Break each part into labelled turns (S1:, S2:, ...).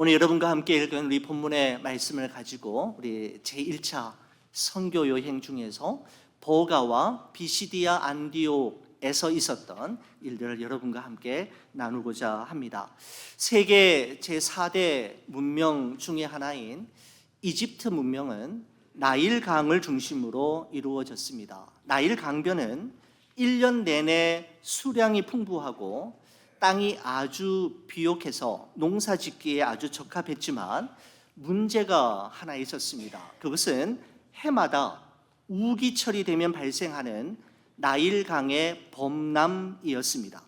S1: 오늘 여러분과 함께 읽은 우리 본문의 말씀을 가지고 우리 제1차 선교 여행 중에서 버가와 비시디아 안디옥에서 있었던 일들을 여러분과 함께 나누고자 합니다. 세계 제4대 문명 중에 하나인 이집트 문명은 나일 강을 중심으로 이루어졌습니다. 나일 강변은 1년 내내 수량이 풍부하고 땅이 아주 비옥해서 농사 짓기에 아주 적합했지만 문제가 하나 있었습니다. 그것은 해마다 우기철이 되면 발생하는 나일강의 범람이었습니다.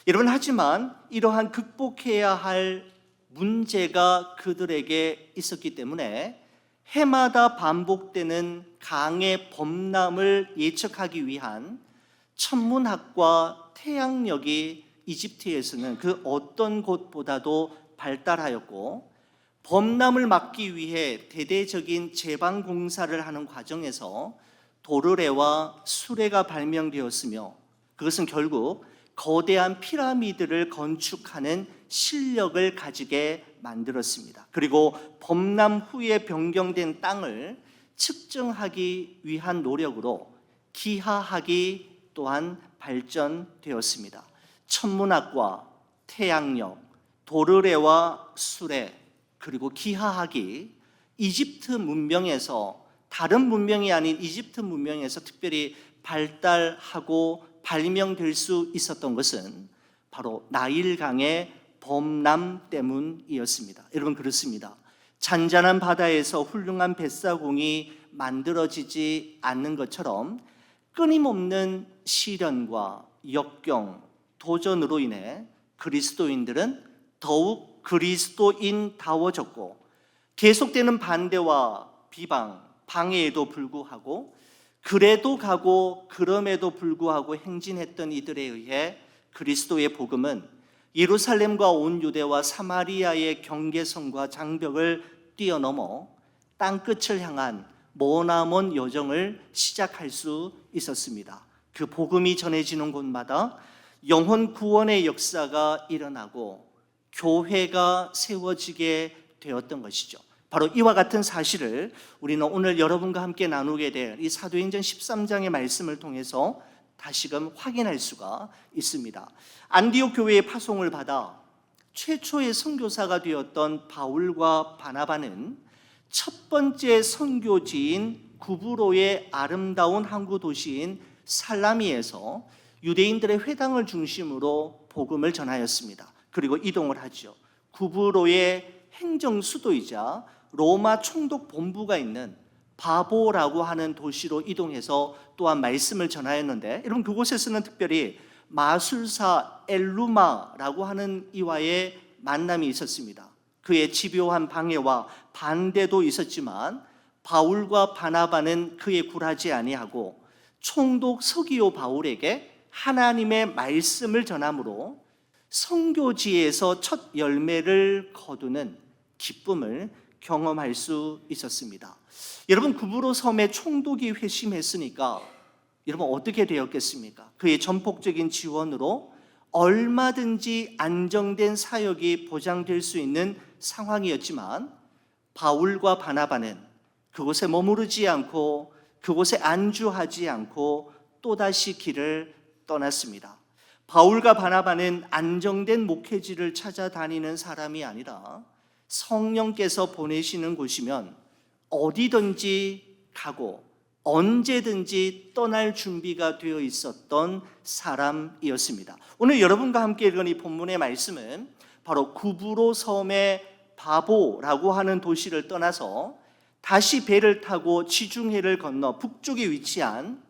S1: 여러분, 하지만 이러한 극복해야 할 문제가 그들에게 있었기 때문에 해마다 반복되는 강의 범람을 예측하기 위한 천문학과 태양력이 이집트에서는 그 어떤 곳보다도 발달하였고, 범람을 막기 위해 대대적인 제방 공사를 하는 과정에서 도르래와 수레가 발명되었으며, 그것은 결국 거대한 피라미드를 건축하는 실력을 가지게 만들었습니다. 그리고 범람 후에 변경된 땅을 측정하기 위한 노력으로 기하학이 또한 발전되었습니다. 천문학과 태양력, 도르래와 수레, 그리고 기하학이 이집트 문명에서, 다른 문명이 아닌 이집트 문명에서 특별히 발달하고 발명될 수 있었던 것은 바로 나일강의 범람 때문이었습니다. 여러분, 그렇습니다. 잔잔한 바다에서 훌륭한 뱃사공이 만들어지지 않는 것처럼 끊임없는 시련과 역경, 도전으로 인해 그리스도인들은 더욱 그리스도인다워졌고, 계속되는 반대와 비방, 방해에도 불구하고, 그래도 가고 그럼에도 불구하고 행진했던 이들에 의해 그리스도의 복음은 예루살렘과 온 유대와 사마리아의 경계선과 장벽을 뛰어넘어 땅끝을 향한 머나먼 여정을 시작할 수 있었습니다. 그 복음이 전해지는 곳마다 영혼 구원의 역사가 일어나고 교회가 세워지게 되었던 것이죠. 바로 이와 같은 사실을 우리는 오늘 여러분과 함께 나누게 될 이 사도행전 13장의 말씀을 통해서 다시금 확인할 수가 있습니다. 안디옥 교회의 파송을 받아 최초의 선교사가 되었던 바울과 바나바는 첫 번째 선교지인 구브로의 아름다운 항구 도시인 살라미에서 유대인들의 회당을 중심으로 복음을 전하였습니다. 그리고 이동을 하죠. 구브로의 행정 수도이자 로마 총독 본부가 있는 바보라고 하는 도시로 이동해서 또한 말씀을 전하였는데, 여러분, 그곳에서는 특별히 마술사 엘루마라고 하는 이와의 만남이 있었습니다. 그의 집요한 방해와 반대도 있었지만 바울과 바나바는 그에 굴하지 아니하고 총독 서기오 바울에게 하나님의 말씀을 전함으로 선교지에서 첫 열매를 거두는 기쁨을 경험할 수 있었습니다. 여러분, 구브로 섬의 총독이 회심했으니까 여러분 어떻게 되었겠습니까? 그의 전폭적인 지원으로 얼마든지 안정된 사역이 보장될 수 있는 상황이었지만 바울과 바나바는 그곳에 머무르지 않고 그곳에 안주하지 않고 또다시 길을 떠났습니다. 바울과 바나바는 안정된 목회지를 찾아다니는 사람이 아니라 성령께서 보내시는 곳이면 어디든지 가고 언제든지 떠날 준비가 되어 있었던 사람이었습니다. 오늘 여러분과 함께 읽은 이 본문의 말씀은 바로 구브로 섬의 바보라고 하는 도시를 떠나서 다시 배를 타고 지중해를 건너 북쪽에 위치한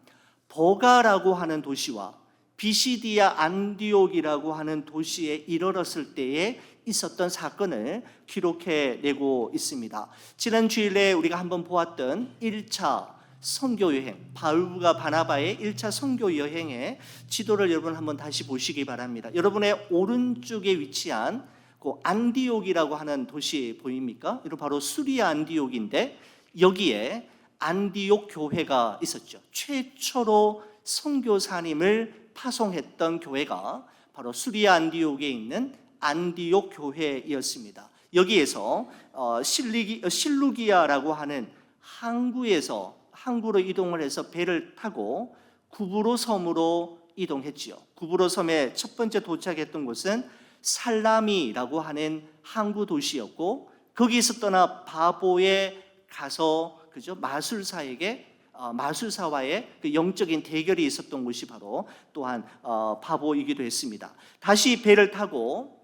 S1: 버가라고 하는 도시와 비시디아 안디옥이라고 하는 도시에 이르렀을 때에 있었던 사건을 기록해내고 있습니다. 지난 주일에 우리가 한번 보았던 1차 선교여행, 바울과 바나바의 1차 선교여행의 지도를 여러분 한번 다시 보시기 바랍니다. 여러분의 오른쪽에 위치한 그 안디옥이라고 하는 도시 보입니까? 이거 바로 수리아 안디옥인데, 여기에 안디옥 교회가 있었죠. 최초로 선교사님을 파송했던 교회가 바로 수리아 안디옥에 있는 안디옥 교회였습니다. 여기에서 실루기아라고 하는 항구로 이동을 해서 배를 타고 구브로 섬으로 이동했지요. 구브로 섬에 첫 번째 도착했던 곳은 살라미라고 하는 항구 도시였고, 거기서 떠나 바보에 가서 마술사와의 그 영적인 대결이 있었던 곳이 바로 또한 바보이기도 했습니다. 다시 배를 타고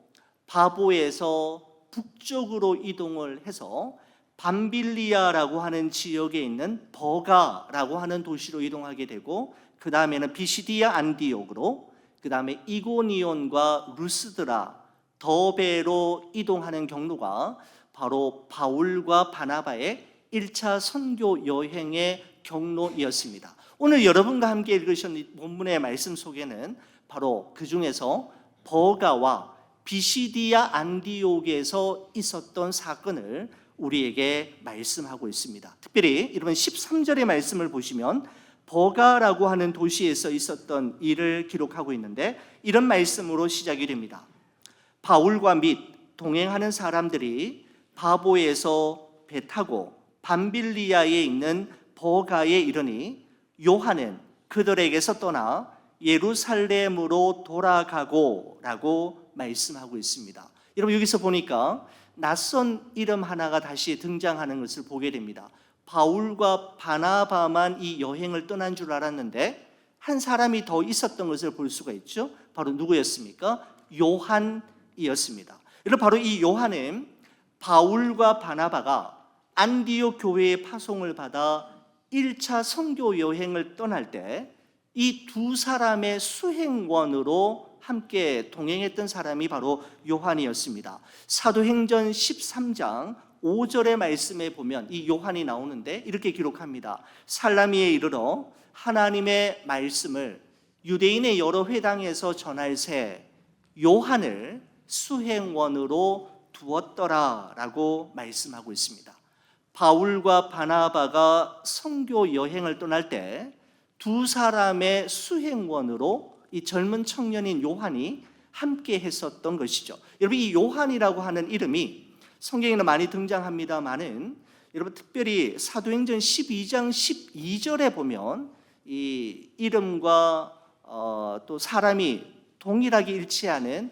S1: 바보에서 북쪽으로 이동을 해서 밤빌리아라고 하는 지역에 있는 버가라고 하는 도시로 이동하게 되고, 그 다음에는 비시디아 안디옥으로, 그 다음에 이고니온과 루스드라, 더베로 이동하는 경로가 바로 바울과 바나바의 1차 선교 여행의 경로이었습니다. 오늘 여러분과 함께 읽으신 본문의 말씀 속에는 바로 그 중에서 버가와 비시디아 안디옥에서 있었던 사건을 우리에게 말씀하고 있습니다. 특별히 여러분 13절의 말씀을 보시면 버가라고 하는 도시에서 있었던 일을 기록하고 있는데, 이런 말씀으로 시작이 됩니다. 바울과 및 동행하는 사람들이 바보에서 배 타고 밤빌리아에 있는 버가에 이르니 요한은 그들에게서 떠나 예루살렘으로 돌아가고 라고 말씀하고 있습니다. 여러분, 여기서 보니까 낯선 이름 하나가 다시 등장하는 것을 보게 됩니다. 바울과 바나바만 이 여행을 떠난 줄 알았는데 한 사람이 더 있었던 것을 볼 수가 있죠. 바로 누구였습니까? 요한이었습니다. 여러분, 바로 이 요한은 바울과 바나바가 안디옥 교회의 파송을 받아 1차 선교 여행을 떠날 때 이 두 사람의 수행원으로 함께 동행했던 사람이 바로 요한이었습니다. 사도행전 13장 5절의 말씀에 보면 이 요한이 나오는데 이렇게 기록합니다. 살라미에 이르러 하나님의 말씀을 유대인의 여러 회당에서 전할새 요한을 수행원으로 두었더라라고 말씀하고 있습니다. 바울과 바나바가 선교 여행을 떠날 때 두 사람의 수행원으로 이 젊은 청년인 요한이 함께 했었던 것이죠. 여러분, 이 요한이라고 하는 이름이 성경에는 많이 등장합니다만은 여러분, 특별히 사도행전 12장 12절에 보면 이 이름과 또 사람이 동일하게 일치하는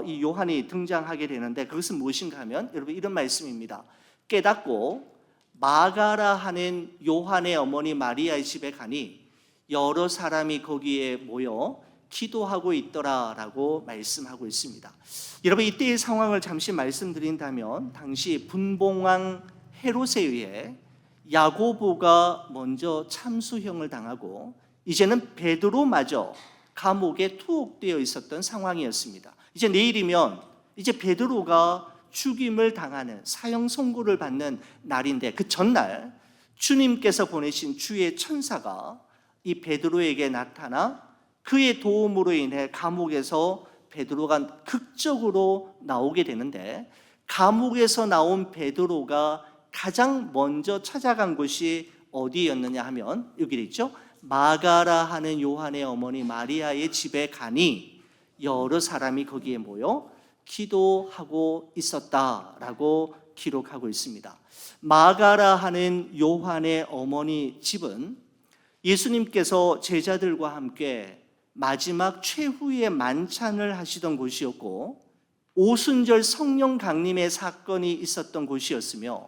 S1: 이 요한이 등장하게 되는데, 그것은 무엇인가 하면 여러분 이런 말씀입니다. 깨닫고 마가라 하는 요한의 어머니 마리아의 집에 가니 여러 사람이 거기에 모여 기도하고 있더라라고 말씀하고 있습니다. 여러분, 이때의 상황을 잠시 말씀드린다면 당시 분봉왕 헤롯에 의해 야고보가 먼저 참수형을 당하고 이제는 베드로마저 감옥에 투옥되어 있었던 상황이었습니다. 이제 내일이면 이제 베드로가 죽임을 당하는 사형 선고를 받는 날인데, 그 전날 주님께서 보내신 주의 천사가 이 베드로에게 나타나 그의 도움으로 인해 감옥에서 베드로가 극적으로 나오게 되는데, 감옥에서 나온 베드로가 가장 먼저 찾아간 곳이 어디였느냐 하면 여기 있죠. 마가라 하는 요한의 어머니 마리아의 집에 가니 여러 사람이 거기에 모여 기도하고 있었다라고 기록하고 있습니다. 마가라 하는 요한의 어머니 집은 예수님께서 제자들과 함께 마지막 최후의 만찬을 하시던 곳이었고, 오순절 성령 강림의 사건이 있었던 곳이었으며,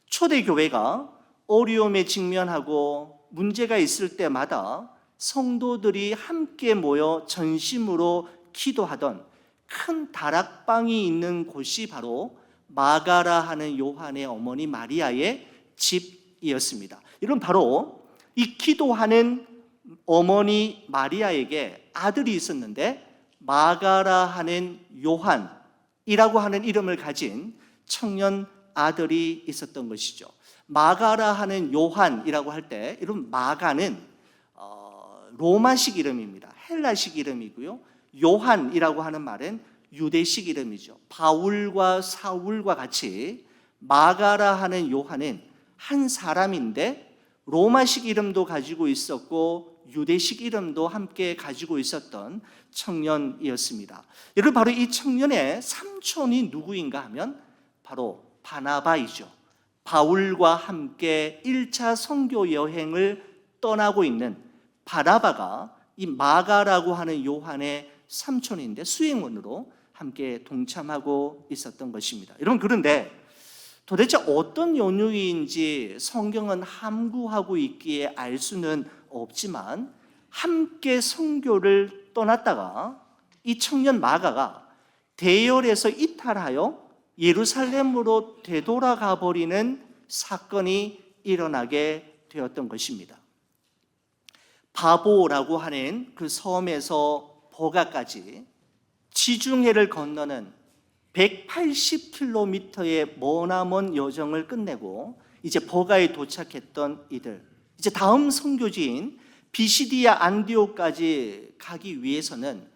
S1: 초대교회가 어려움에 직면하고 문제가 있을 때마다 성도들이 함께 모여 전심으로 기도하던 큰 다락방이 있는 곳이 바로 마가라 하는 요한의 어머니 마리아의 집이었습니다. 이런 바로 이 기도하는 어머니 마리아에게 아들이 있었는데, 마가라 하는 요한이라고 하는 이름을 가진 청년 아들이 있었던 것이죠. 마가라 하는 요한이라고 할 때, 이런 마가는 로마식 이름입니다. 헬라식 이름이고요. 요한이라고 하는 말은 유대식 이름이죠. 바울과 사울과 같이 마가라 하는 요한은 한 사람인데 로마식 이름도 가지고 있었고 유대식 이름도 함께 가지고 있었던 청년이었습니다. 여러분, 바로 이 청년의 삼촌이 누구인가 하면 바로 바나바이죠. 바울과 함께 1차 선교 여행을 떠나고 있는 바나바가 이 마가라고 하는 요한의 삼촌인데 수행원으로 함께 동참하고 있었던 것입니다. 여러분, 그런데 도대체 어떤 연유인지 성경은 함구하고 있기에 알 수는 없지만 함께 선교를 떠났다가 이 청년 마가가 대열에서 이탈하여 예루살렘으로 되돌아가 버리는 사건이 일어나게 되었던 것입니다. 바보라고 하는 그 섬에서 버가까지 지중해를 건너는 180km의 머나먼 여정을 끝내고 이제 버가에 도착했던 이들, 이제 다음 선교지인 비시디아 안디옥까지 가기 위해서는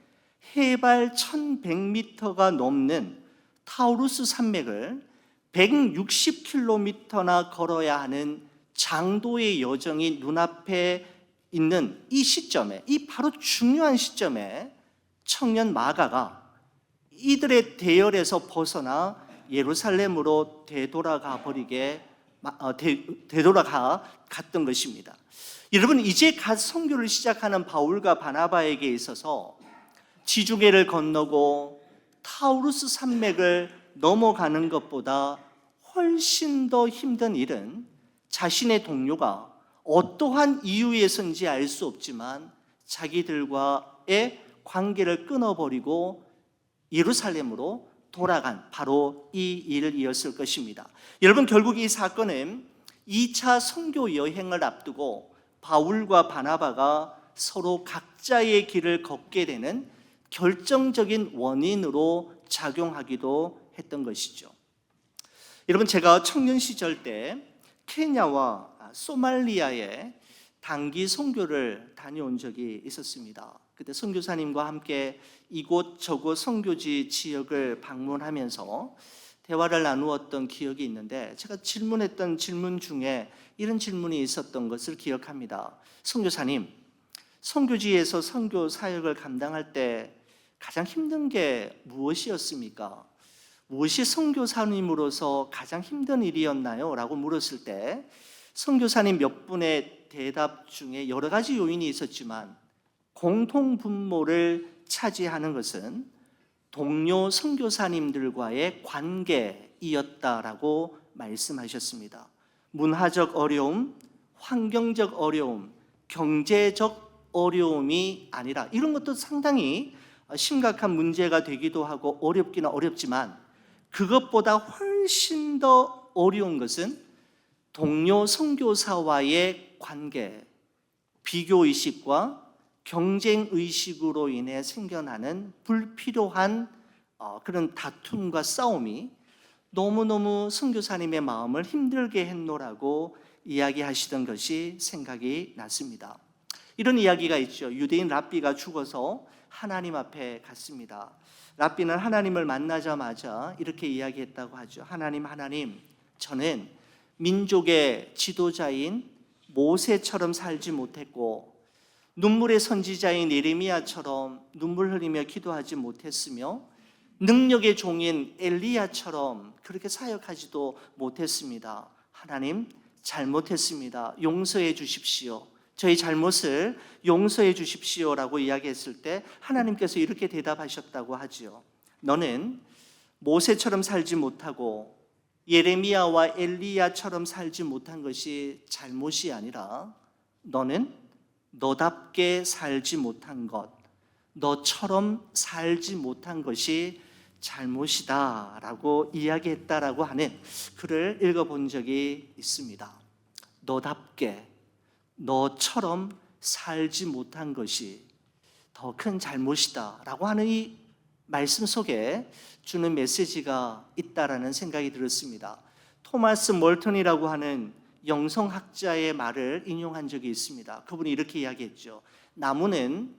S1: 해발 1100m가 넘는 타우루스 산맥을 160km나 걸어야 하는 장도의 여정이 눈앞에 있는 이 시점에, 이 바로 중요한 시점에 청년 마가가 이들의 대열에서 벗어나 예루살렘으로 되돌아가 갔던 것입니다. 여러분, 이제 갓 선교를 시작하는 바울과 바나바에게 있어서 지중해를 건너고 타우루스 산맥을 넘어가는 것보다 훨씬 더 힘든 일은 자신의 동료가 어떠한 이유에서인지 알 수 없지만 자기들과의 관계를 끊어버리고 예루살렘으로 돌아간 바로 이 일이었을 것입니다. 여러분, 결국 이 사건은 2차 선교 여행을 앞두고 바울과 바나바가 서로 각자의 길을 걷게 되는 결정적인 원인으로 작용하기도 했던 것이죠. 여러분, 제가 청년 시절 때 케냐와 소말리아에 단기 선교를 다녀온 적이 있었습니다. 그때 선교사님과 함께 이곳 저곳 선교지 지역을 방문하면서 대화를 나누었던 기억이 있는데, 제가 질문했던 질문 중에 이런 질문이 있었던 것을 기억합니다. 선교사님, 선교지에서 선교 사역을 감당할 때 가장 힘든 게 무엇이었습니까? 무엇이 선교사님으로서 가장 힘든 일이었나요? 라고 물었을 때 선교사님 몇 분의 대답 중에 여러 가지 요인이 있었지만 공통 분모를 차지하는 것은 동료 선교사님들과의 관계이었다라고 말씀하셨습니다. 문화적 어려움, 환경적 어려움, 경제적 어려움이 아니라, 이런 것도 상당히 심각한 문제가 되기도 하고 어렵기는 어렵지만 그것보다 훨씬 더 어려운 것은 동료 선교사와의 관계, 비교의식과 경쟁의식으로 인해 생겨나는 불필요한 그런 다툼과 싸움이 너무너무 선교사님의 마음을 힘들게 했노라고 이야기하시던 것이 생각이 났습니다. 이런 이야기가 있죠. 유대인 랍비가 죽어서 하나님 앞에 갔습니다. 랍비는 하나님을 만나자마자 이렇게 이야기했다고 하죠. 하나님, 저는 민족의 지도자인 모세처럼 살지 못했고 눈물의 선지자인 예레미야처럼 눈물 흘리며 기도하지 못했으며 능력의 종인 엘리야처럼 그렇게 사역하지도 못했습니다. 하나님, 잘못했습니다. 용서해 주십시오. 저희 잘못을 용서해 주십시오라고 이야기했을 때 하나님께서 이렇게 대답하셨다고 하지요. 너는 모세처럼 살지 못하고 예레미야와 엘리야처럼 살지 못한 것이 잘못이 아니라 너는 너답게 살지 못한 것, 너처럼 살지 못한 것이 잘못이다 라고 이야기했다라고 하는 글을 읽어본 적이 있습니다. 너답게, 너처럼 살지 못한 것이 더 큰 잘못이다 라고 하는 이 말씀 속에 주는 메시지가 있다라는 생각이 들었습니다. 토마스 멀턴이라고 하는 영성학자의 말을 인용한 적이 있습니다. 그분이 이렇게 이야기했죠. 나무는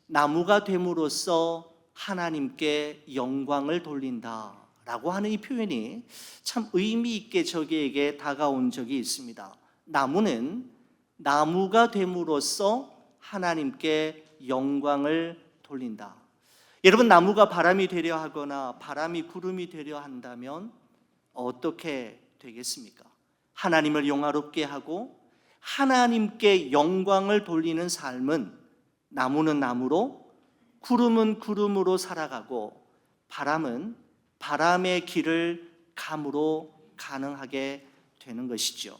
S1: 나무가 됨으로써 하나님께 영광을 돌린다 라고 하는 이 표현이 참 의미 있게 저에게 다가온 적이 있습니다. 나무는 나무가 됨으로써 하나님께 영광을 돌린다. 여러분, 나무가 바람이 되려 하거나 바람이 구름이 되려 한다면 어떻게 되겠습니까? 하나님을 영화롭게 하고 하나님께 영광을 돌리는 삶은 나무는 나무로, 구름은 구름으로 살아가고 바람은 바람의 길을 감으로 가능하게 되는 것이죠.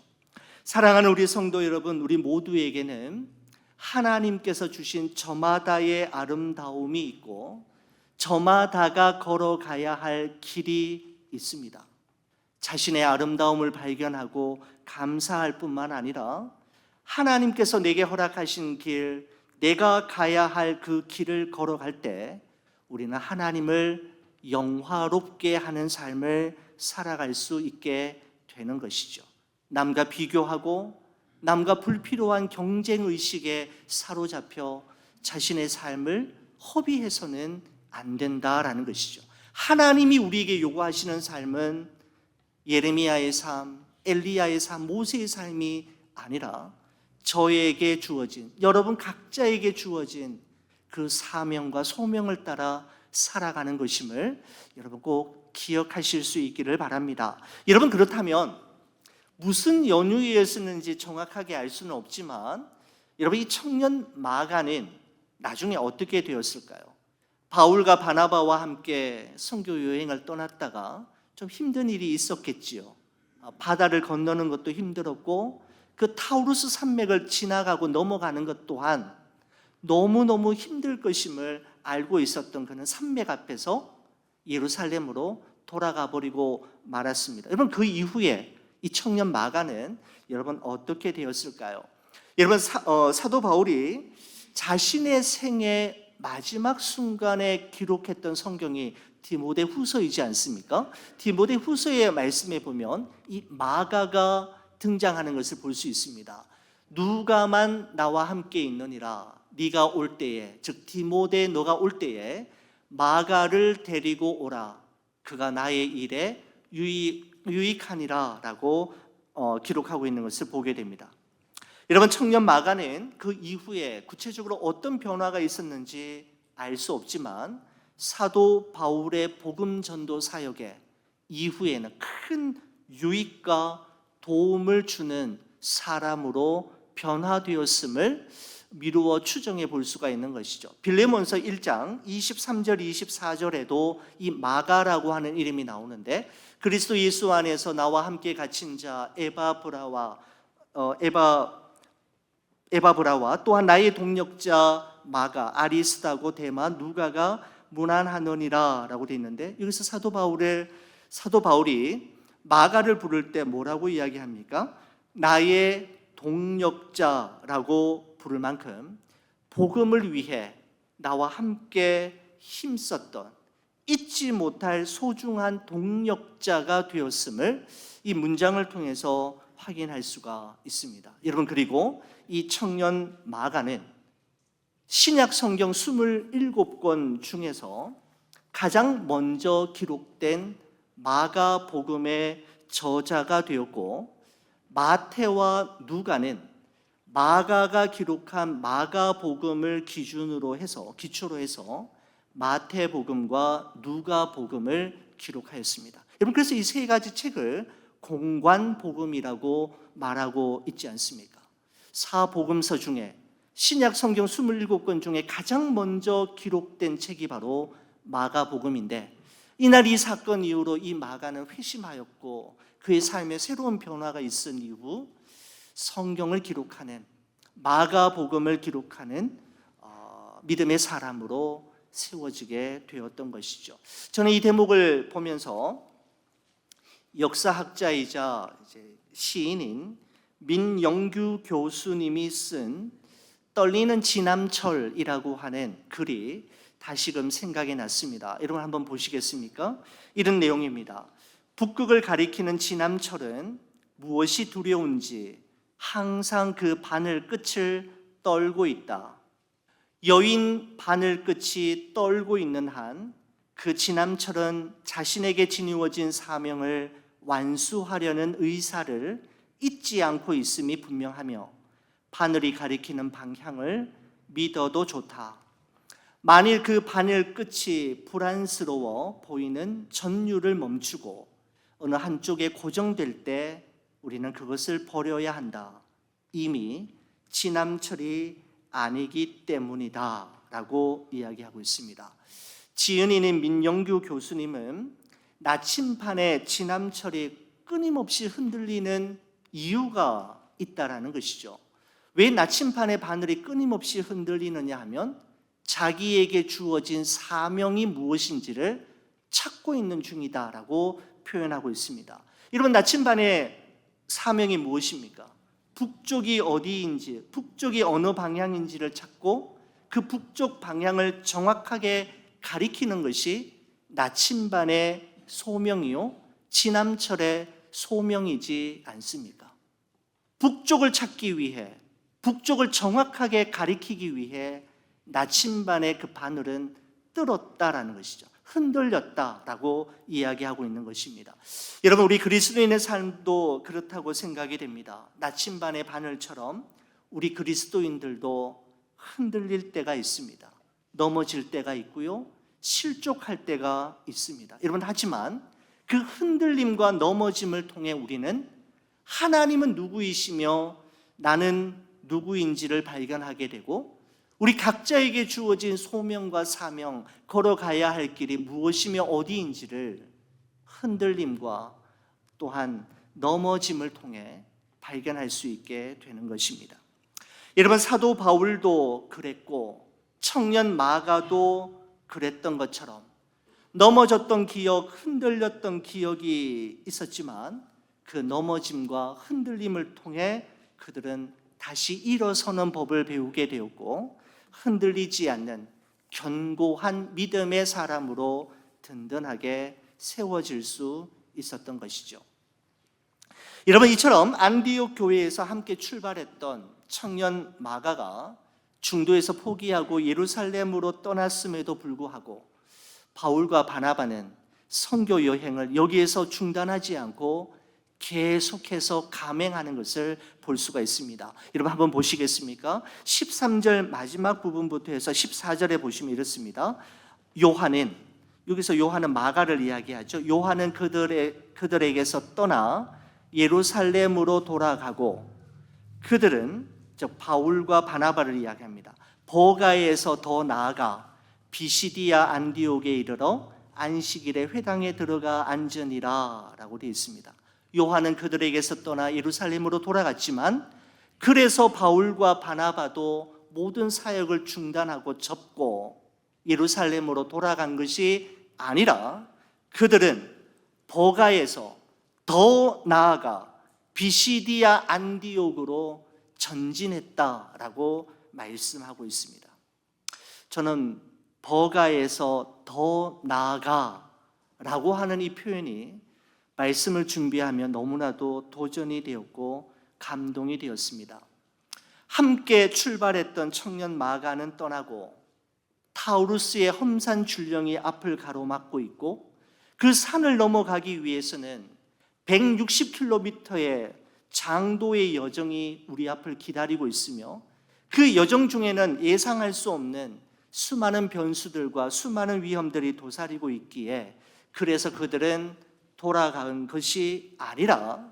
S1: 사랑하는 우리 성도 여러분, 우리 모두에게는 하나님께서 주신 저마다의 아름다움이 있고 저마다가 걸어가야 할 길이 있습니다. 자신의 아름다움을 발견하고 감사할 뿐만 아니라 하나님께서 내게 허락하신 길, 내가 가야 할 그 길을 걸어갈 때 우리는 하나님을 영화롭게 하는 삶을 살아갈 수 있게 되는 것이죠. 남과 비교하고 남과 불필요한 경쟁의식에 사로잡혀 자신의 삶을 허비해서는 안 된다라는 것이죠. 하나님이 우리에게 요구하시는 삶은 예레미야의 삶, 엘리야의 삶, 모세의 삶이 아니라 저에게 주어진, 여러분 각자에게 주어진 그 사명과 소명을 따라 살아가는 것임을 여러분 꼭 기억하실 수 있기를 바랍니다. 여러분, 그렇다면 무슨 연유였었는지 정확하게 알 수는 없지만 여러분, 이 청년 마가는 나중에 어떻게 되었을까요? 바울과 바나바와 함께 선교 여행을 떠났다가 좀 힘든 일이 있었겠지요. 바다를 건너는 것도 힘들었고 그 타우루스 산맥을 지나가고 넘어가는 것 또한 너무너무 힘들 것임을 알고 있었던 그는 산맥 앞에서 예루살렘으로 돌아가 버리고 말았습니다. 여러분, 그 이후에 이 청년 마가는 여러분 어떻게 되었을까요? 여러분, 사도 바울이 자신의 생의 마지막 순간에 기록했던 성경이 디모데 후서이지 않습니까? 디모데 후서의 말씀에 보면 이 마가가 등장하는 것을 볼 수 있습니다. 누가만 나와 함께 있느니라. 네가 올 때에, 즉 디모데 너가 올 때에 마가를 데리고 오라. 그가 나의 일에 유익하니라 라고 기록하고 있는 것을 보게 됩니다. 여러분, 청년 마가는 그 이후에 구체적으로 어떤 변화가 있었는지 알 수 없지만 사도 바울의 복음 전도 사역에 이후에는 큰 유익과 도움을 주는 사람으로 변화되었음을 미루어 추정해 볼 수가 있는 것이죠. 빌레몬서 1장 23절 24절에도 이 마가라고 하는 이름이 나오는데 그리스도 예수 안에서 나와 함께 갇힌 자 에바브라와 또한 나의 동력자 마가, 아리스다고 데마, 누가가 문안하노니라 라고 되어 있는데 여기서 사도 바울이 마가를 부를 때 뭐라고 이야기합니까? 나의 동력자라고 부를 만큼 복음을 위해 나와 함께 힘썼던 잊지 못할 소중한 동력자가 되었음을 이 문장을 통해서 확인할 수가 있습니다. 여러분, 그리고 이 청년 마가는 신약 성경 27권 중에서 가장 먼저 기록된 마가복음의 저자가 되었고 마태와 누가는 마가가 기록한 마가복음을 기초로 해서 마태복음과 누가복음을 기록하였습니다. 여러분, 그래서 이 세 가지 책을 공관복음이라고 말하고 있지 않습니까? 사복음서 중에 신약 성경 27권 중에 가장 먼저 기록된 책이 바로 마가복음인데 이날 이 사건 이후로 이 마가는 회심하였고 그의 삶에 새로운 변화가 있은 이후 성경을 기록하는 마가복음을 기록하는 믿음의 사람으로 세워지게 되었던 것이죠. 저는 이 대목을 보면서 역사학자이자 시인인 민영규 교수님이 쓴 떨리는 지남철이라고 하는 글이 다시금 생각이 났습니다. 여러분 한번 보시겠습니까? 이런 내용입니다. 북극을 가리키는 지남철은 무엇이 두려운지 항상 그 바늘 끝을 떨고 있다. 여인 바늘 끝이 떨고 있는 한 그 지남철은 자신에게 지니워진 사명을 완수하려는 의사를 잊지 않고 있음이 분명하며 바늘이 가리키는 방향을 믿어도 좋다. 만일 그 바늘 끝이 불안스러워 보이는 전율을 멈추고 어느 한쪽에 고정될 때 우리는 그것을 버려야 한다. 이미 지남철이 아니기 때문이다 라고 이야기하고 있습니다. 지은인인 민영규 교수님은 나침반의 지남철이 끊임없이 흔들리는 이유가 있다라는 것이죠. 왜 나침반의 바늘이 끊임없이 흔들리느냐 하면 자기에게 주어진 사명이 무엇인지를 찾고 있는 중이다라고 표현하고 있습니다. 여러분, 나침반의 사명이 무엇입니까? 북쪽이 어디인지, 북쪽이 어느 방향인지를 찾고 그 북쪽 방향을 정확하게 가리키는 것이 나침반의 소명이요, 지남철의 소명이지 않습니까? 북쪽을 찾기 위해, 북쪽을 정확하게 가리키기 위해 나침반의 그 바늘은 뜰었다라는 것이죠. 흔들렸다라고 이야기하고 있는 것입니다. 여러분, 우리 그리스도인의 삶도 그렇다고 생각이 됩니다. 나침반의 바늘처럼 우리 그리스도인들도 흔들릴 때가 있습니다. 넘어질 때가 있고요, 실족할 때가 있습니다. 여러분, 하지만 그 흔들림과 넘어짐을 통해 우리는 하나님은 누구이시며 나는 누구인지를 발견하게 되고, 우리 각자에게 주어진 소명과 사명, 걸어가야 할 길이 무엇이며 어디인지를 흔들림과 또한 넘어짐을 통해 발견할 수 있게 되는 것입니다. 여러분, 사도 바울도 그랬고 청년 마가도 그랬던 것처럼 넘어졌던 기억, 흔들렸던 기억이 있었지만 그 넘어짐과 흔들림을 통해 그들은 다시 일어서는 법을 배우게 되었고, 흔들리지 않는 견고한 믿음의 사람으로 든든하게 세워질 수 있었던 것이죠. 여러분, 이처럼 안디옥 교회에서 함께 출발했던 청년 마가가 중도에서 포기하고 예루살렘으로 떠났음에도 불구하고 바울과 바나바는 선교 여행을 여기에서 중단하지 않고 계속해서 감행하는 것을 볼 수가 있습니다. 여러분, 한번 보시겠습니까? 13절 마지막 부분부터 해서 14절에 보시면 이렇습니다. 요한은, 여기서 요한은 마가를 이야기하죠. 요한은 그들에게서 떠나 예루살렘으로 돌아가고, 그들은 즉 바울과 바나바를 이야기합니다. 버가에서 더 나아가 비시디아 안디옥에 이르러 안식일에 회당에 들어가 앉으니라 라고 되어 있습니다. 요한은 그들에게서 떠나 예루살렘으로 돌아갔지만, 그래서 바울과 바나바도 모든 사역을 중단하고 접고 예루살렘으로 돌아간 것이 아니라 그들은 버가에서 더 나아가 비시디아 안디옥으로 전진했다라고 말씀하고 있습니다. 저는 버가에서 더 나아가라고 하는 이 표현이 말씀을 준비하며 너무나도 도전이 되었고 감동이 되었습니다. 함께 출발했던 청년 마가는 떠나고 타우루스의 험산 줄령이 앞을 가로막고 있고, 그 산을 넘어가기 위해서는 160km의 장도의 여정이 우리 앞을 기다리고 있으며, 그 여정 중에는 예상할 수 없는 수많은 변수들과 수많은 위험들이 도사리고 있기에, 그래서 그들은 돌아간 것이 아니라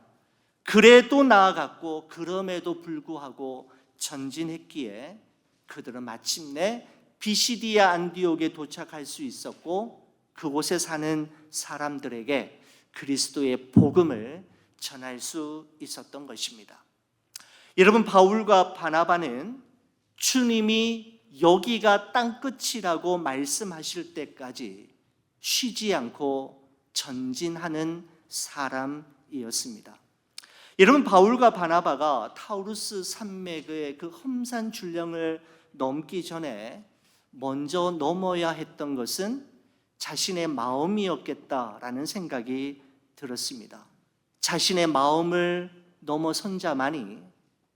S1: 그래도 나아갔고 그럼에도 불구하고 전진했기에 그들은 마침내 비시디아 안디옥에 도착할 수 있었고, 그곳에 사는 사람들에게 그리스도의 복음을 전할 수 있었던 것입니다. 여러분, 바울과 바나바는 주님이 여기가 땅끝이라고 말씀하실 때까지 쉬지 않고 전진하는 사람이었습니다. 여러분, 바울과 바나바가 타우루스 산맥의 그 험산 줄령을 넘기 전에 먼저 넘어야 했던 것은 자신의 마음이었겠다라는 생각이 들었습니다. 자신의 마음을 넘어선 자만이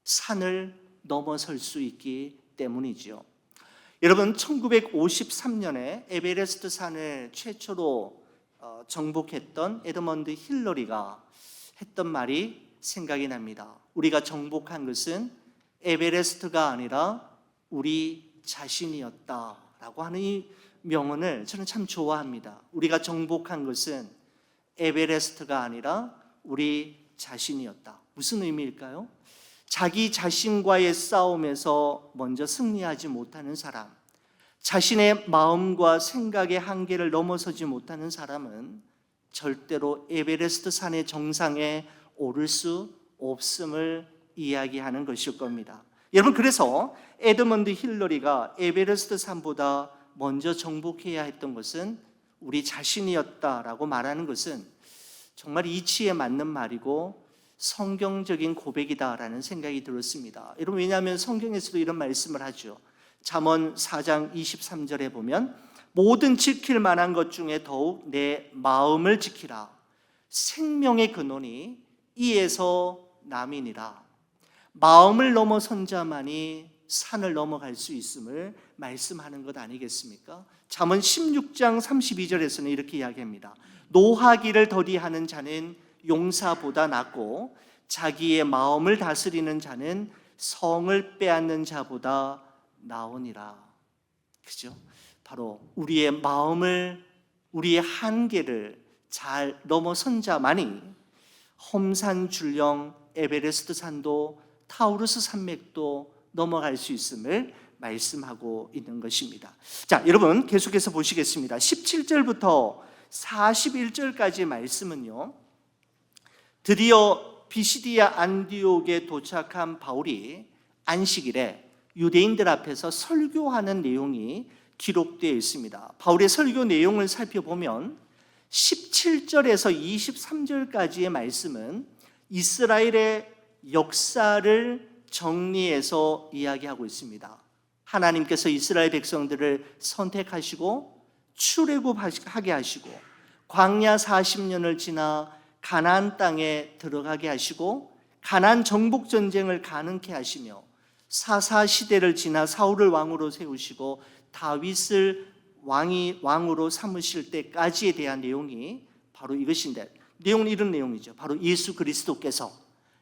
S1: 산을 넘어설 수 있기 때문이죠. 여러분, 1953년에 에베레스트 산을 최초로 정복했던 에드먼드 힐러리가 했던 말이 생각이 납니다. 우리가 정복한 것은 에베레스트가 아니라 우리 자신이었다라고 하는 이 명언을 저는 참 좋아합니다. 우리가 정복한 것은 에베레스트가 아니라 우리 자신이었다. 무슨 의미일까요? 자기 자신과의 싸움에서 먼저 승리하지 못하는 사람, 자신의 마음과 생각의 한계를 넘어서지 못하는 사람은 절대로 에베레스트 산의 정상에 오를 수 없음을 이야기하는 것일 겁니다. 여러분, 그래서 에드먼드 힐러리가 에베레스트 산보다 먼저 정복해야 했던 것은 우리 자신이었다라고 말하는 것은 정말 이치에 맞는 말이고 성경적인 고백이다라는 생각이 들었습니다. 여러분, 왜냐하면 성경에서도 이런 말씀을 하죠. 잠언 4장 23절에 보면 모든 지킬 만한 것 중에 더욱 내 마음을 지키라. 생명의 근원이 이에서 남이니라. 마음을 넘어선 자만이 산을 넘어갈 수 있음을 말씀하는 것 아니겠습니까? 잠언 16장 32절에서는 이렇게 이야기합니다. 노하기를 더디하는 자는 용사보다 낫고 자기의 마음을 다스리는 자는 성을 빼앗는 자보다 나오니라. 그죠? 바로 우리의 마음을, 우리의 한계를 잘 넘어선 자만이 험산 줄령 에베레스트 산도 타우루스 산맥도 넘어갈 수 있음을 말씀하고 있는 것입니다. 자, 여러분 계속해서 보시겠습니다. 17절부터 41절까지 말씀은요, 드디어 피시디아 안디옥에 도착한 바울이 안식일에 유대인들 앞에서 설교하는 내용이 기록되어 있습니다. 바울의 설교 내용을 살펴보면 17절에서 23절까지의 말씀은 이스라엘의 역사를 정리해서 이야기하고 있습니다. 하나님께서 이스라엘 백성들을 선택하시고 출애굽하게 하시고 광야 40년을 지나 가나안 땅에 들어가게 하시고 가나안 정복 전쟁을 가능케 하시며 사사 시대를 지나 사울을 왕으로 세우시고 다윗을 왕으로 삼으실 때까지에 대한 내용이 바로 이것인데, 내용은 이런 내용이죠. 바로 예수 그리스도께서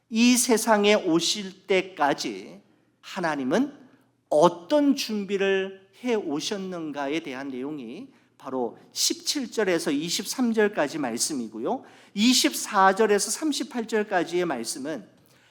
S1: 이 세상에 오실 때까지 하나님은 어떤 준비를 해 오셨는가에 대한 내용이 바로 17절에서 23절까지 말씀이고요, 24절에서 38절까지의 말씀은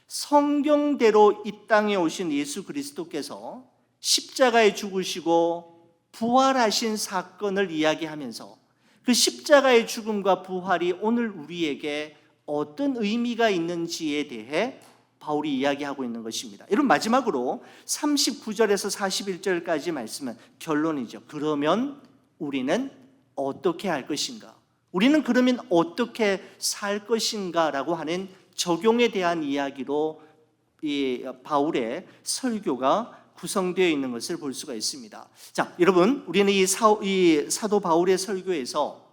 S1: 성경대로 이 땅에 오신 예수 그리스도께서 십자가에 죽으시고 부활하신 사건을 이야기하면서 그 십자가의 죽음과 부활이 오늘 우리에게 어떤 의미가 있는지에 대해 바울이 이야기하고 있는 것입니다. 여러분, 마지막으로 39절에서 41절까지 말씀은 결론이죠. 그러면 우리는 어떻게 할 것인가? 우리는 그러면 어떻게 살 것인가? 라고 하는 적용에 대한 이야기로 이 바울의 설교가 구성되어 있는 것을 볼 수가 있습니다. 자, 여러분, 우리는 이 사도 바울의 설교에서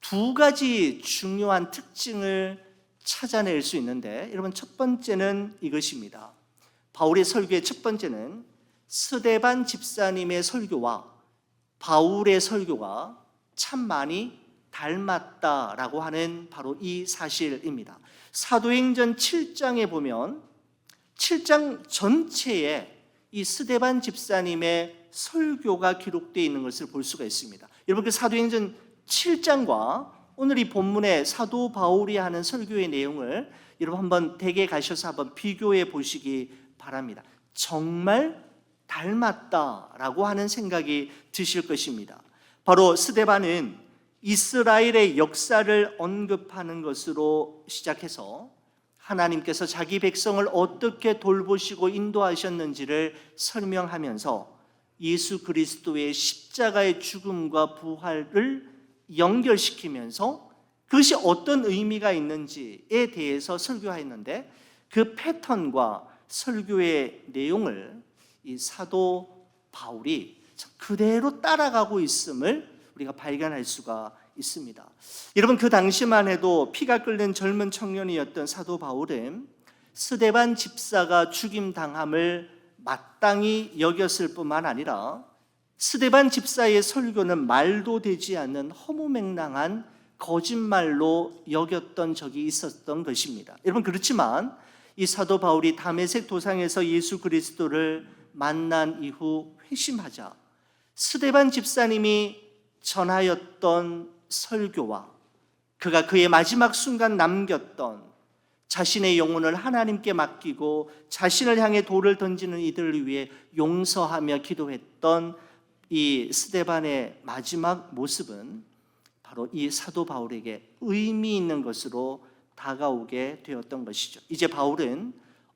S1: 두 가지 중요한 특징을 찾아낼 수 있는데, 여러분, 첫 번째는 이것입니다. 바울의 설교의 첫 번째는 스데반 집사님의 설교와 바울의 설교가 참 많이 닮았다라고 하는 바로 이 사실입니다. 사도행전 7장에 보면 7장 전체에 이 스데반 집사님의 설교가 기록되어 있는 것을 볼 수가 있습니다. 여러분, 그 사도행전 7장과 오늘 이 본문의 사도 바울이 하는 설교의 내용을 여러분 한번 댁에 가셔서 한번 비교해 보시기 바랍니다. 정말 닮았다라고 하는 생각이 드실 것입니다. 바로 스데반은 이스라엘의 역사를 언급하는 것으로 시작해서 하나님께서 자기 백성을 어떻게 돌보시고 인도하셨는지를 설명하면서 예수 그리스도의 십자가의 죽음과 부활을 연결시키면서 그것이 어떤 의미가 있는지에 대해서 설교했는데, 그 패턴과 설교의 내용을 이 사도 바울이 그대로 따라가고 있음을 우리가 발견할 수가 있습니다. 여러분, 그 당시만 해도 피가 끓는 젊은 청년이었던 사도 바울은 스데반 집사가 죽임당함을 마땅히 여겼을 뿐만 아니라 스데반 집사의 설교는 말도 되지 않는 허무맹랑한 거짓말로 여겼던 적이 있었던 것입니다. 여러분, 그렇지만 이 사도 바울이 다메섹 도상에서 예수 그리스도를 만난 이후 회심하자 스데반 집사님이 전하였던 설교와 그가 그의 마지막 순간 남겼던 자신의 영혼을 하나님께 맡기고 자신을 향해 돌을 던지는 이들을 위해 용서하며 기도했던 이 스데반의 마지막 모습은 바로 이 사도 바울에게 의미 있는 것으로 다가오게 되었던 것이죠. 이제 바울은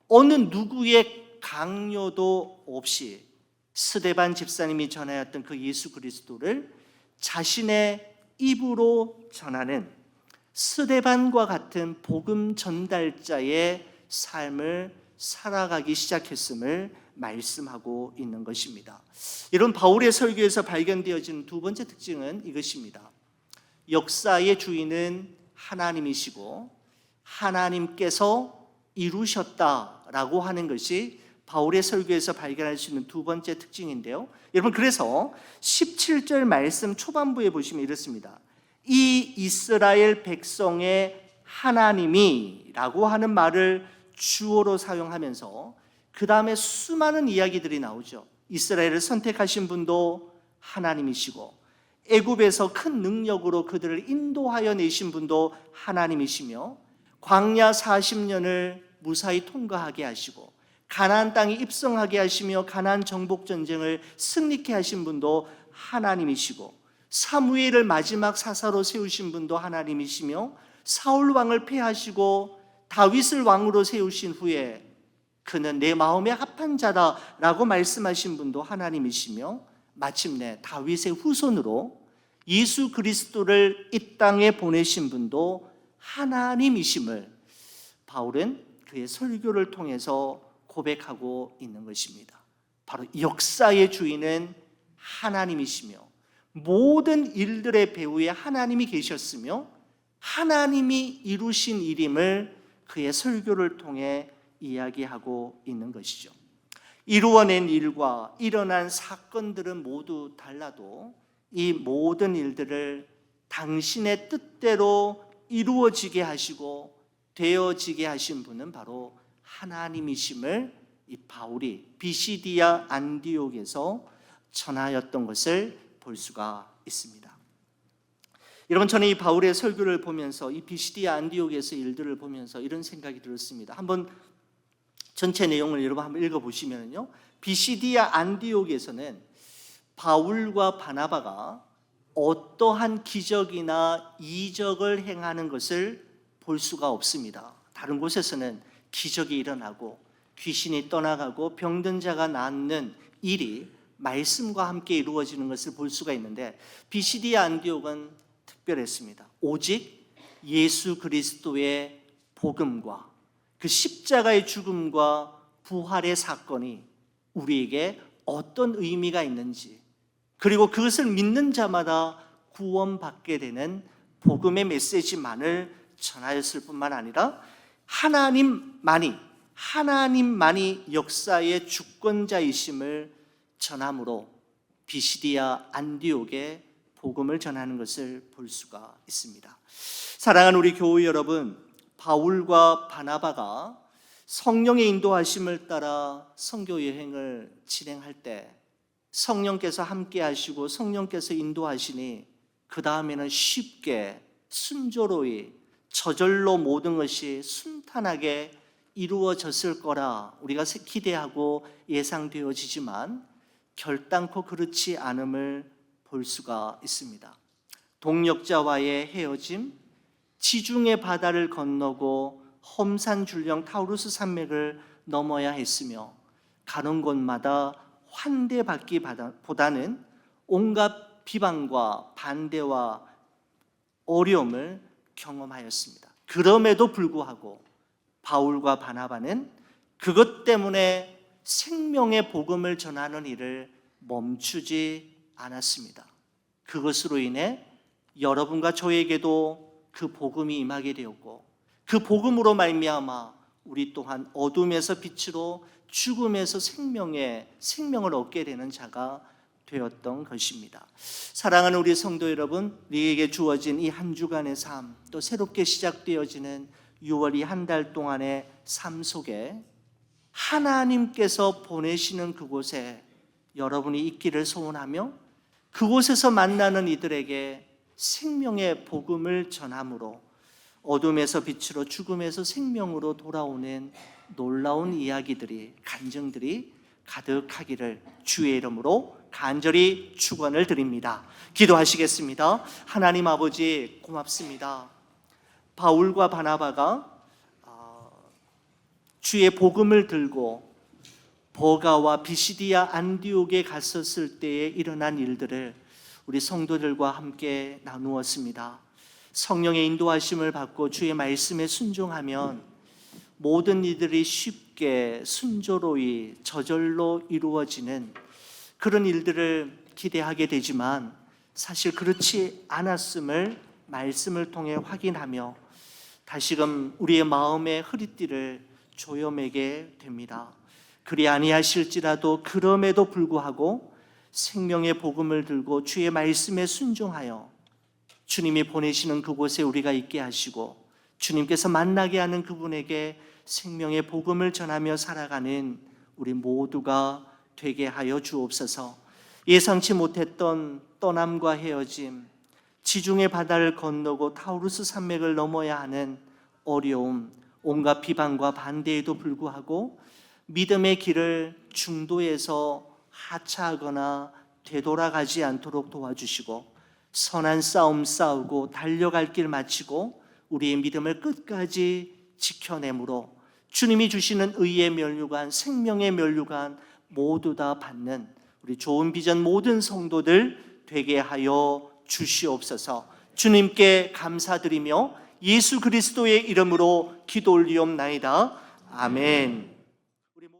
S1: 어느 누구의 강요도 없이 스데반 집사님이 전하였던 그 예수 그리스도를 자신의 입으로 전하는 스데반과 같은 복음 전달자의 삶을 살아가기 시작했음을 말씀하고 있는 것입니다. 이런 바울의 설교에서 발견되어지는 두 번째 특징은 이것입니다. 역사의 주인은 하나님이시고 하나님께서 이루셨다라고 하는 것이 바울의 설교에서 발견할 수 있는 두 번째 특징인데요. 여러분, 그래서 17절 말씀 초반부에 보시면 이렇습니다. 이 이스라엘 백성의 하나님이라고 하는 말을 주어로 사용하면서 그 다음에 수많은 이야기들이 나오죠. 이스라엘을 선택하신 분도 하나님이시고 애굽에서 큰 능력으로 그들을 인도하여 내신 분도 하나님이시며 광야 40년을 무사히 통과하게 하시고 가나안 땅에 입성하게 하시며 가나안 정복 전쟁을 승리케 하신 분도 하나님이시고 사무엘을 마지막 사사로 세우신 분도 하나님이시며 사울 왕을 패하시고 다윗을 왕으로 세우신 후에 그는 내 마음에 합한 자다라고 말씀하신 분도 하나님이시며 마침내 다윗의 후손으로 예수 그리스도를 이 땅에 보내신 분도 하나님이심을 바울은 그의 설교를 통해서 고백하고 있는 것입니다. 바로 역사의 주인은 하나님이시며 모든 일들의 배후에 하나님이 계셨으며 하나님이 이루신 일임을 그의 설교를 통해 이야기하고 있는 것이죠. 이루어낸 일과 일어난 사건들은 모두 달라도 이 모든 일들을 당신의 뜻대로 이루어지게 하시고 되어지게 하신 분은 바로 하나님이심을 이 바울이 비시디아 안디옥에서 전하였던 것을 볼 수가 있습니다. 여러분, 저는 이 바울의 설교를 보면서 이 비시디아 안디옥에서 일들을 보면서 이런 생각이 들었습니다. 한번 전체 내용을 여러분 한번 읽어보시면요, 비시디아 안디옥에서는 바울과 바나바가 어떠한 기적이나 이적을 행하는 것을 볼 수가 없습니다. 다른 곳에서는 기적이 일어나고 귀신이 떠나가고 병든 자가 낫는 일이 말씀과 함께 이루어지는 것을 볼 수가 있는데 비시디아 안디옥은 특별했습니다. 오직 예수 그리스도의 복음과 그 십자가의 죽음과 부활의 사건이 우리에게 어떤 의미가 있는지, 그리고 그것을 믿는 자마다 구원받게 되는 복음의 메시지만을 전하였을 뿐만 아니라 하나님만이 역사의 주권자이심을 전함으로 비시디아 안디옥에 복음을 전하는 것을 볼 수가 있습니다. 사랑하는 우리 교회 여러분, 바울과 바나바가 성령의 인도하심을 따라 선교 여행을 진행할 때 성령께서 함께 하시고 성령께서 인도하시니 그 다음에는 쉽게 순조로이 저절로 모든 것이 순탄하게 이루어졌을 거라 우리가 기대하고 예상되어지지만 결단코 그렇지 않음을 볼 수가 있습니다. 동역자와의 헤어짐, 지중해 바다를 건너고 험산 줄령 타우루스 산맥을 넘어야 했으며 가는 곳마다 환대받기보다는 온갖 비방과 반대와 어려움을 경험하였습니다. 그럼에도 불구하고 바울과 바나바는 그것 때문에 생명의 복음을 전하는 일을 멈추지 않았습니다. 그것으로 인해 여러분과 저에게도 그 복음이 임하게 되었고 그 복음으로 말미암아 우리 또한 어둠에서 빛으로 죽음에서 생명을 얻게 되는 자가 되었던 것입니다. 사랑하는 우리 성도 여러분, 우리에게 주어진 이 한 주간의 삶, 또 새롭게 시작되어지는 6월 이 한 달 동안의 삶 속에 하나님께서 보내시는 그곳에 여러분이 있기를 소원하며 그곳에서 만나는 이들에게 생명의 복음을 전함으로 어둠에서 빛으로 죽음에서 생명으로 돌아오는 놀라운 이야기들이, 간증들이 가득하기를 주의 이름으로 간절히 축원을 드립니다. 기도하시겠습니다. 하나님 아버지 고맙습니다. 바울과 바나바가 주의 복음을 들고 버가와 비시디아 안디옥에 갔었을 때에 일어난 일들을 우리 성도들과 함께 나누었습니다. 성령의 인도하심을 받고 주의 말씀에 순종하면 모든 이들이 쉽게 순조로이 저절로 이루어지는 그런 일들을 기대하게 되지만 사실 그렇지 않았음을 말씀을 통해 확인하며 다시금 우리의 마음의 허리띠를 조여매게 됩니다. 그리 아니하실지라도 그럼에도 불구하고 생명의 복음을 들고 주의 말씀에 순종하여 주님이 보내시는 그곳에 우리가 있게 하시고 주님께서 만나게 하는 그분에게 생명의 복음을 전하며 살아가는 우리 모두가 되게 하여 주옵소서. 예상치 못했던 떠남과 헤어짐, 지중해 바다를 건너고 타우루스 산맥을 넘어야 하는 어려움, 온갖 비방과 반대에도 불구하고 믿음의 길을 중도에서 하차하거나 되돌아가지 않도록 도와주시고 선한 싸움 싸우고 달려갈 길 마치고 우리의 믿음을 끝까지 지켜내므로 주님이 주시는 의의 면류관, 생명의 면류관 모두 다 받는 우리 좋은 비전 모든 성도들 되게 하여 주시옵소서. 주님께 감사드리며 예수 그리스도의 이름으로 기도 올리옵나이다. 아멘.